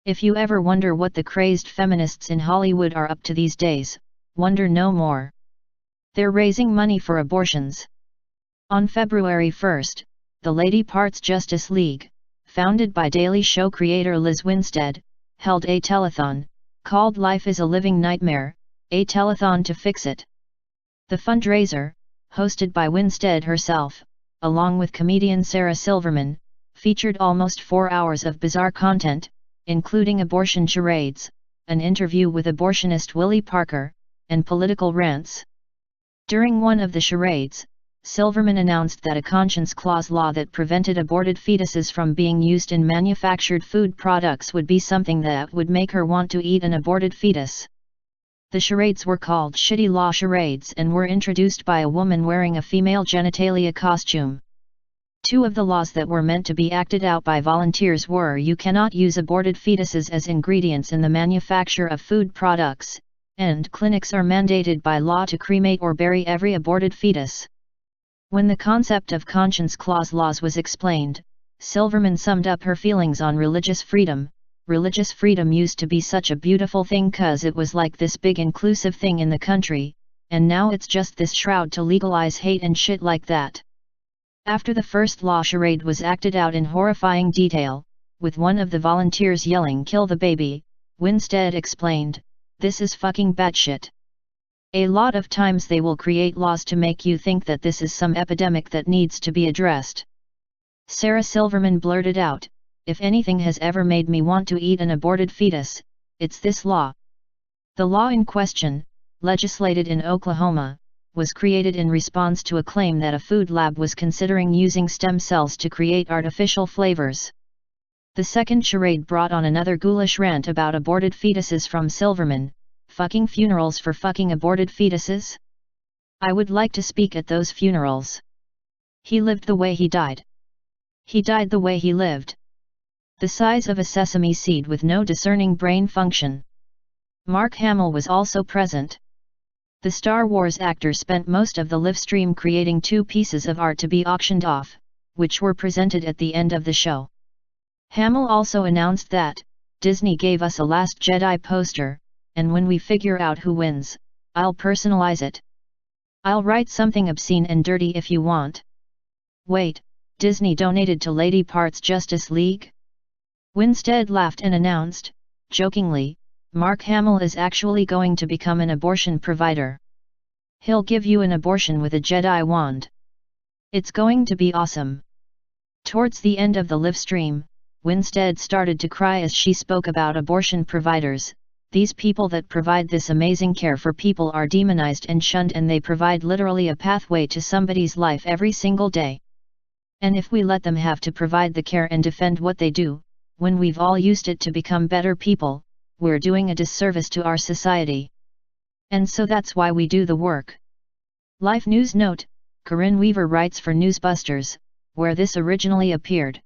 If you ever wonder what the crazed feminists in Hollywood are up to these days, wonder no more. They're raising money for abortions. On February 1, the Lady Parts Justice League, founded by Daily Show creator Liz Winstead, held a telethon, called Life is a Living Nightmare, a telethon to fix it. The fundraiser, hosted by Winstead herself, along with comedian Sarah Silverman, featured almost 4 hours of bizarre content, including abortion charades, an interview with abortionist Willie Parker, and political rants. During one of the charades, Silverman announced that a conscience clause law that prevented aborted fetuses from being used in manufactured food products would be something that would make her want to eat an aborted fetus. The charades were called shitty law charades and were introduced by a woman wearing a female genitalia costume. 2 of the laws that were meant to be acted out by volunteers were: you cannot use aborted fetuses as ingredients in the manufacture of food products, and clinics are mandated by law to cremate or bury every aborted fetus. When the concept of conscience clause laws was explained, Silverman summed up her feelings on religious freedom. Religious freedom used to be such a beautiful thing 'cause it was like this big inclusive thing in the country, and now it's just this shroud to legalize hate and shit like that. After the first law charade was acted out in horrifying detail, with one of the volunteers yelling "kill the baby," Winstead explained, "This is fucking batshit. A lot of times they will create laws to make you think that this is some epidemic that needs to be addressed." Sarah Silverman blurted out, "If anything has ever made me want to eat an aborted fetus, it's this law." The law in question, legislated in Oklahoma, was created in response to a claim that a food lab was considering using stem cells to create artificial flavors. The second charade brought on another ghoulish rant about aborted fetuses from Silverman. "Fucking funerals for fucking aborted fetuses? I would like to speak at those funerals. He lived the way he died. He died the way he lived. The size of a sesame seed with no discerning brain function." Mark Hamill was also present. The Star Wars actor spent most of the livestream creating 2 pieces of art to be auctioned off, which were presented at the end of the show. Hamill also announced that, "Disney gave us a Last Jedi poster, and when we figure out who wins, I'll personalize it. I'll write something obscene and dirty if you want." Wait, Disney donated to Lady Parts Justice League? Winstead laughed and announced, jokingly, "Mark Hamill is actually going to become an abortion provider. He'll give you an abortion with a Jedi wand. It's going to be awesome." Towards the end of the livestream, Winstead started to cry as she spoke about abortion providers. "These people that provide this amazing care for people are demonized and shunned, and they provide literally a pathway to somebody's life every single day. And if we let them have to provide the care and defend what they do, when we've all used it to become better people, we're doing a disservice to our society. And so that's why we do the work." Life News Note: Corinne Weaver writes for Newsbusters, where this originally appeared.